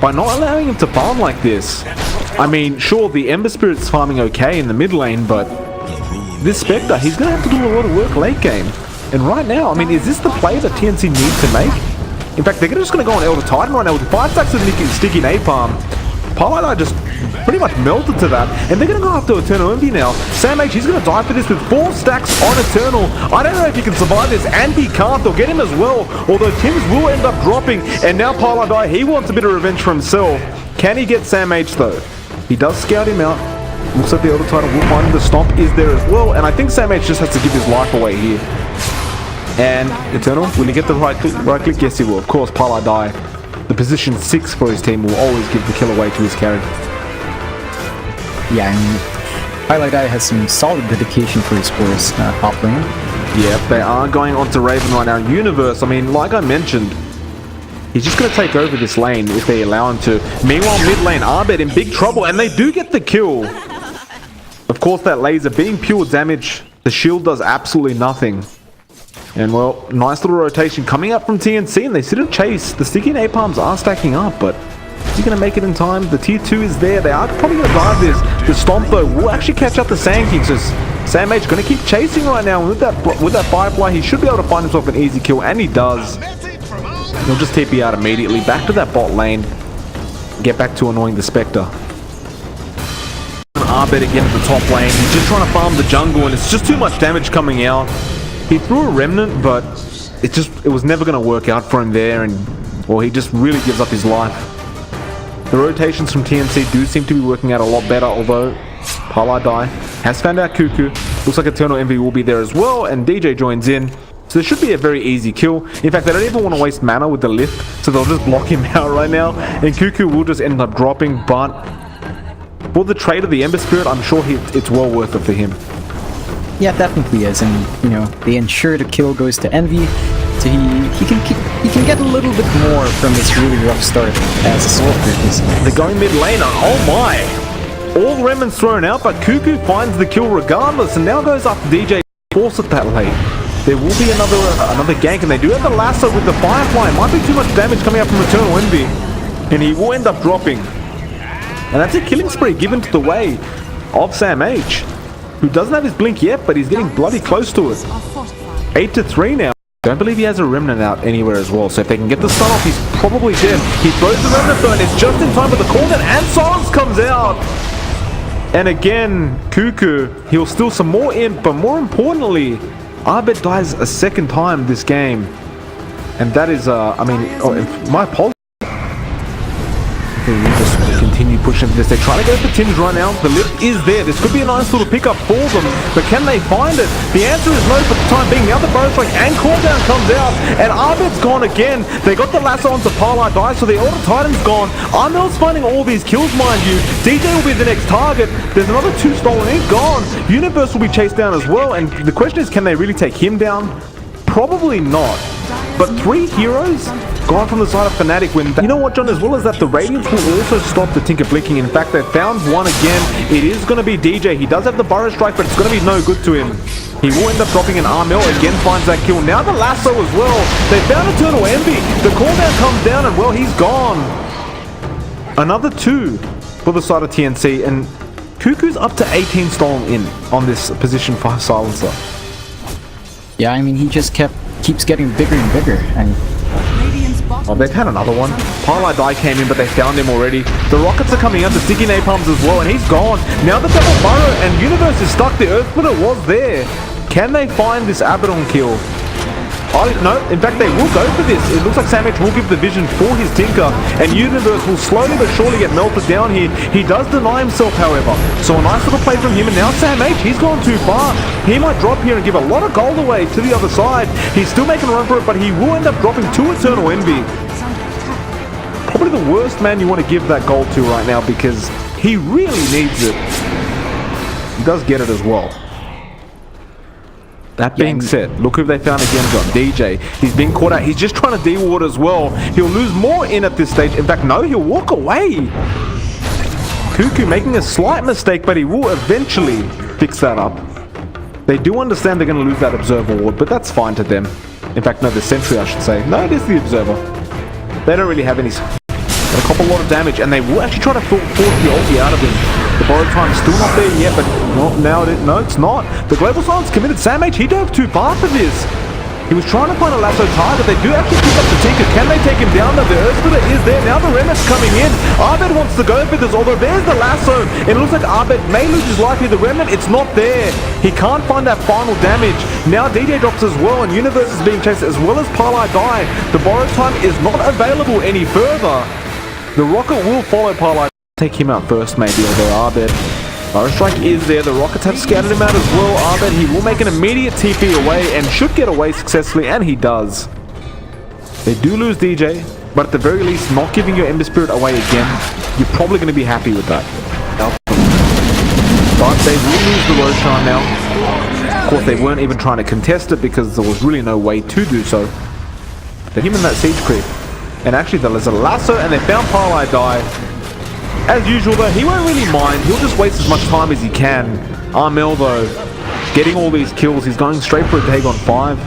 by not allowing him to farm like this. I mean, sure, the Ember Spirit's farming okay in the mid lane, but this Spectre, he's going to have to do a lot of work late game. And right now, I mean, is this the play that TNC need to make? In fact, they're just going to go on Elder Titan right now with 5 stacks of Sticky Napalm. Paladin just pretty much melted to that, and they're going to go after Eternal Envy now. Sam H, he's going to die for this with 4 stacks on Eternal. I don't know if he can survive this, and he can't. They'll get him as well, although Tim's will end up dropping, and now Paladin, he wants a bit of revenge for himself. Can he get Sam H though? He does scout him out. Looks like the Elder Titan will find him. The Stomp is there as well, and I think Sam H just has to give his life away here. And Eternal, will he get the right click? Yes, he will. Of course, Paladin, the position 6 for his team, will always give the kill away to his carry. Yeah, I mean, Paladin has some solid dedication for his course, top lane. Yep, they are going on to Raven right now. Universe, I mean, like I mentioned, he's just going to take over this lane if they allow him to. Meanwhile, mid lane, Arbet in big trouble, and they do get the kill. Of course, that laser being pure damage, the shield does absolutely nothing. And well, nice little rotation coming up from TNC, and they sit and chase. The Sticky Napalms are stacking up, but is he going to make it in time? The tier 2 is there. They are probably going to dive this. The Stomp, though, will actually catch up the Sand King. So Sam H going to keep chasing right now. With that Firefly, he should be able to find himself an easy kill, and he does. He'll just TP out immediately. Back to that bot lane. Get back to annoying the Spectre. Arbet again at the top lane. He's just trying to farm the jungle, and it's just too much damage coming out. He threw a Remnant, but it was never going to work out for him there, and well, he just really gives up his life. The rotations from TNC do seem to be working out a lot better, although Paladin has found out Cuckoo. Looks like Eternal Envy will be there as well, and DJ joins in. So this should be a very easy kill. In fact, they don't even want to waste mana with the lift, so they'll just block him out right now, and Cuckoo will just end up dropping, but for the trade of the Ember Spirit, I'm sure it's well worth it for him. Yeah, definitely is, and you know, they ensure the kill goes to Envy, so he can get a little bit more from this really rough start as a solo person. They're going mid laner. Oh my! All the remnants thrown out, but Cuckoo finds the kill regardless, and now goes after DJ. Force at that lane. There will be another gank, and they do have the lasso with the Firefly. It might be too much damage coming up from Eternal Envy, and he will end up dropping. And that's a killing spree given to the way of Sam H, who doesn't have his blink yet, but he's getting bloody close to it. 8-3 now. Don't believe he has a Remnant out anywhere as well, so if they can get the stun off, he's probably dead. He throws the Remnant though, and it's just in time with the cooldown, and Silence comes out! And again, Cuckoo, he'll steal some more imp, but more importantly, Arbet dies a second time this game. And that is, my apologies. We'll just continue pushing this. They try to go for Tim's right now. The lift is there. This could be a nice little pickup for them, but can they find it? The answer is no for the time being. The other bonus strike and cooldown comes out, and Arbet's gone again. They got the lasso onto Paladin, so the Elder Titan's gone. Armel's finding all these kills, mind you. DJ will be the next target. There's another 2 stolen ink gone. Universe will be chased down as well, and the question is, can they really take him down? Probably not. But 3 heroes gone from the side of Fnatic when... You know what, John? As well as that, the Radiance will also stop the Tinker blinking. In fact, they found one again. It is going to be DJ. He does have the Burrow Strike, but it's going to be no good to him. He will end up dropping an Armel. Again finds that kill. Now the lasso as well. They found Eternal Envy. The cooldown comes down, and well, he's gone. Another 2 for the side of TNC, and Cuckoo's up to 18 stolen in on this position 5 silencer. Yeah, I mean, he just keeps getting bigger and bigger, and oh, they've had another one. Paladin came in, but they found him already. The rockets are coming out, the Sticky Napalms as well, and he's gone. Now the double burrow, and Universe is stuck. The Earth Splitter was there. Can they find this Abaddon kill? No, in fact, they will go for this. It looks like Sam H will give the vision for his Tinker, and Universe will slowly but surely get melted down here. He does deny himself, however. So a nice little play from him, and now Sam H, he's gone too far. He might drop here and give a lot of gold away to the other side. He's still making a run for it, but he will end up dropping to Eternal Envy. Probably the worst man you want to give that gold to right now, because he really needs it. He does get it as well. That being said, look who they found again, John. DJ. He's being caught out. He's just trying to de-ward as well. He'll lose more in at this stage. In fact, no, he'll walk away. Cuckoo making a slight mistake, but he will eventually fix that up. They do understand they're going to lose that Observer ward, but that's fine to them. In fact, no, the Sentry, I should say. No, it is the Observer. They don't really have any... Got a awful lot of damage, and they will actually try to force the ulti out of him. The borrowed time's still not there yet, but well, now no, it's not. The Global Silence committed. Sam H, he dove too far for this. He was trying to find a lasso target. They do actually pick up the Tinker. Can they take him down? No, the Earthsplitter is there. Now the Remnant's coming in. Abed wants to go for this, although there's the lasso. And it looks like Abed may lose his life here. The Remnant, it's not there. He can't find that final damage. Now DJ drops as well, and Universe is being chased as well as Parlay Die. The borrowed time is not available any further. The rocket will follow Parlay. Take him out first, maybe, although Abed. Strike is there. The Rockets have scattered him out as well. Abed, he will make an immediate TP away and should get away successfully, and he does. They do lose DJ, but at the very least, not giving your Ember Spirit away again, you're probably going to be happy with that. But they will lose the Roshan now. Of course, they weren't even trying to contest it because there was really no way to do so. But him and that Siege Creep. And actually, there's a lasso, and they found Parlay Die. As usual though, he won't really mind. He'll just waste as much time as he can. Armel though, getting all these kills. He's going straight for a Dagon 5.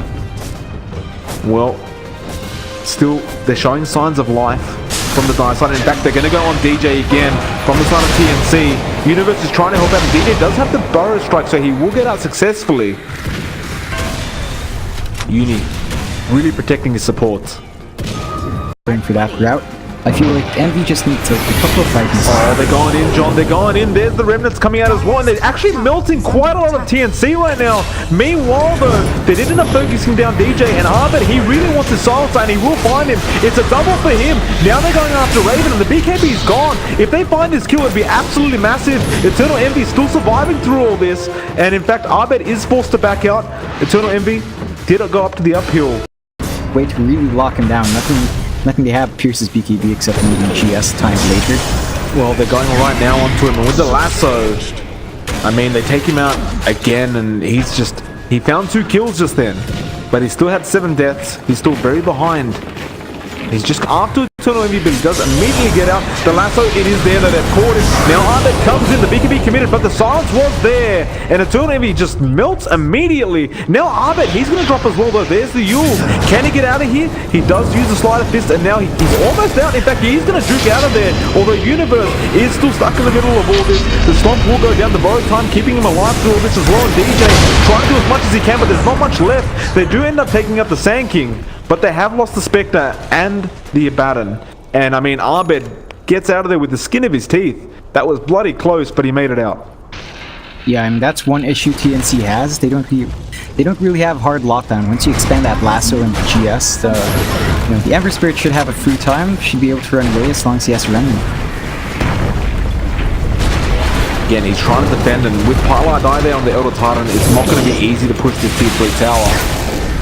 Well, still, they're showing signs of life from the Dire side. In fact, they're going to go on DJ again from the side of TNC. Universe is trying to help out, and DJ does have the Burrow Strike, so he will get out successfully. Uni, really protecting his supports. Going for that route. I feel like Envy just needs a couple of fights. Oh, they're going in, John. They're going in. There's the Remnants coming out as well. And they're actually melting quite a lot of TNC right now. Meanwhile, though, they did end up focusing down DJ. And Abed, he really wants to silence and he will find him. It's a double for him. Now they're going after Raven, and the BKB's gone. If they find this kill, it'd be absolutely massive. Eternal Envy still surviving through all this. And in fact, Abed is forced to back out. Eternal Envy did go up to the uphill. Way to really lock him down. Nothing they have pierces BKB except maybe GS time later. Well, they're going right now onto him, and with the lasso, I mean, they take him out again, and he found 2 kills just then, but he still had 7 deaths. He's still very behind. He's just after Eternal Envy, but he does immediately get out. The lasso, it is there that they've caught him. Now Abed comes in, the BKB committed, but the silence was there, and Eternal Envy just melts immediately. Now Abed, he's going to drop as well, though. There's the Yule. Can he get out of here? He does use the Sleight of Fist, and now he's almost out. In fact, he's going to juke out of there, although Universe is still stuck in the middle of all this. The Stomp will go down, the borrowed time keeping him alive through all this as well, and DJ trying to do as much as he can, but there's not much left. They do end up taking out the Sand King, but they have lost the Spectre and the Abaddon. And I mean, Abed gets out of there with the skin of his teeth. That was bloody close, but he made it out. Yeah, I mean, that's one issue TNC has. They don't really have hard lockdown. Once you expand that lasso into GS, the Ember Spirit should have a free time. Should be able to run away as long as he has Remnant. Again, he's trying to defend, and with Parlay Die there on the Elder Titan, it's not going to be easy to push this tier 3 tower.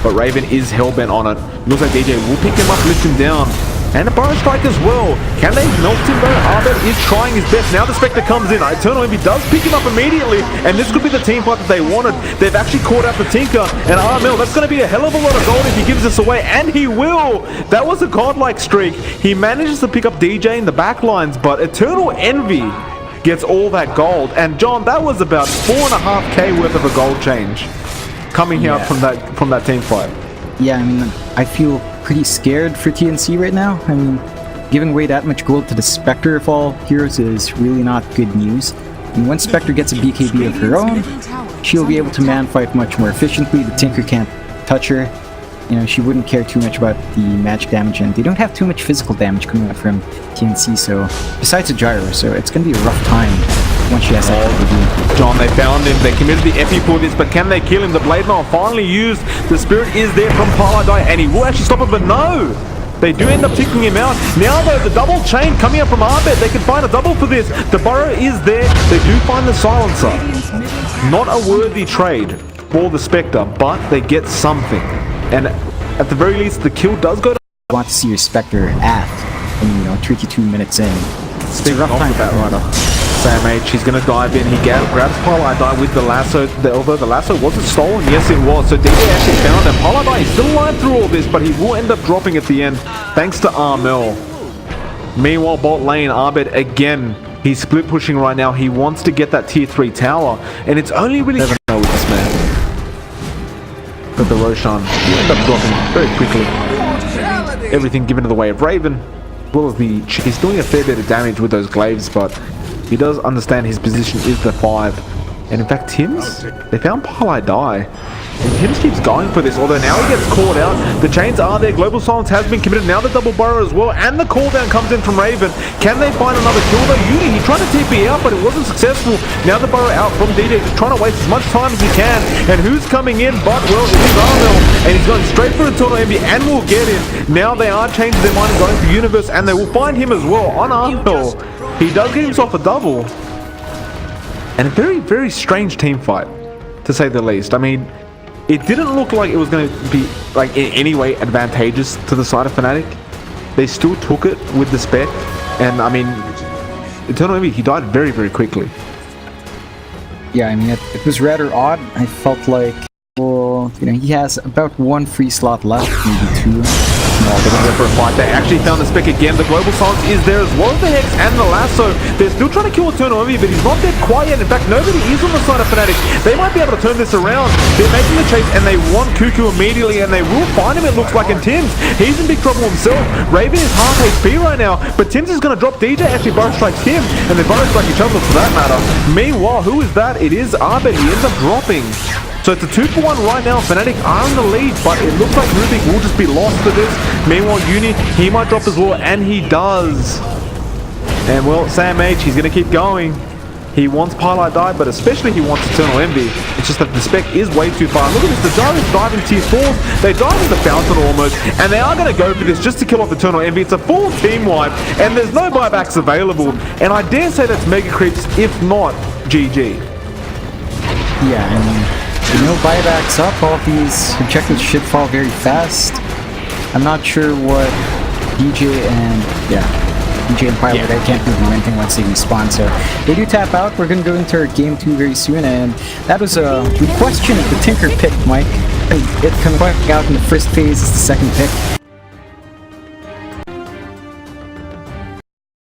But Raven is hellbent on it. Looks like DJ will pick him up, lift him down. And a Burrow Strike as well. Can they melt him though? Abed is trying his best. Now the Spectre comes in. Eternal Envy does pick him up immediately. And this could be the team fight that they wanted. They've actually caught out the Tinker. And Armel, that's going to be a hell of a lot of gold if he gives this away. And he will. That was a godlike streak. He manages to pick up DJ in the back lines. But Eternal Envy gets all that gold. And John, that was about 4.5k worth of a gold change coming out from that team fight. Yeah, I mean, I feel pretty scared for TNC right now. I mean, giving away that much gold to the Spectre of all heroes is really not good news. And once Spectre gets a BKB of her own, she'll be able to man-fight much more efficiently. The Tinker can't touch her. You know, she wouldn't care too much about the magic damage, and they don't have too much physical damage coming out from TNC, so besides a gyro, so it's going to be a rough time once she has that BKB. John, they found him. They committed the epi for this, but can they kill him? The Blade Mail finally used. The Spirit is there from Parlay Die, and he will actually stop it, but no! They do end up taking him out. Now though, the double chain coming up from Abed. They can find a double for this. The Burrow is there. They do find the Silencer. Not a worthy trade for the Spectre, but they get something. And at the very least, the kill does go to... I want to see your Spectre at, you know, 32 minutes in. It's a rough time for that rider. Sam H, he's going to dive in. He grabs Parlay Die with the lasso. Although the lasso wasn't stolen, yes it was. So DJ actually found him. Parlay Die is still alive through all this, but he will end up dropping at the end, thanks to Armel. Meanwhile, bot lane, Abed again. He's split pushing right now. He wants to get that tier 3 tower, and it's only really... Never know with this man. But the Roshan, you end up dropping very quickly. Everything given to the way of Raven. well as he's doing a fair bit of damage with those glaives, but he does understand his position is the 5. And in fact, Tims, they found Parlay Die. And Tims keeps going for this, although now he gets called out. The chains are there, Global Silence has been committed, now the double burrow as well, and the call down comes in from Raven. Can they find another kill though? Uni, he tried to TP out, but it wasn't successful. Now the burrow out from DJ, just trying to waste as much time as he can. And who's coming in but, well, it is Armel, and he's going straight for Eternal Envy and will get him. Now they are changing their mind and going for Universe, and they will find him as well on Armel. He does get himself a double. And a very, very strange team fight, to say the least. I mean, it didn't look like it was going to be, like, in any way advantageous to the side of Fnatic. They still took it with the spec, and I mean, Eternal Envy, he died very, very quickly. Yeah, I mean, it was rather odd. I felt like, well, you know, he has about 1 free slot left, maybe 2. Oh, they're going to go for a fight. They actually found the spec again. The Global Silence is there as well as the Hex and the Lasso. They're still trying to kill Eternal Envy, but he's not dead quite yet. In fact, nobody is on the side of Fnatic. They might be able to turn this around. They're making the chase, and they want Cuckoo immediately, and they will find him, it looks like, in Tims. He's in big trouble himself. Raven is half HP right now, but Tims is going to drop DJ. Actually, burrow strikes him, and they burrow strike each other for that matter. Meanwhile, who is that? It is Arbet. He ends up dropping. So it's a 2-for-1 right now. Fnatic are in the lead, but it looks like Rubik will just be lost to this. Meanwhile, Uni, he might drop as well, and he does. And well, Sam H, he's going to keep going. He wants Parlay Die, but especially he wants Eternal Envy. It's just that the spec is way too far. Look at this, the Gyro's diving tier 4s. They dive in the fountain almost, and they are going to go for this just to kill off Eternal Envy. It's a full team wipe, and there's no buybacks available. And I dare say that's Mega Creeps, if not GG. Yeah, I mean, no buybacks up, all of these objectives should fall very fast. I'm not sure what DJ and Pilot, they can't really do anything once they respawn, so they do tap out. We're going to go into our game 2 very soon, and that was a good question of the Tinker pick, Mike. It coming out in the first phase is the second pick.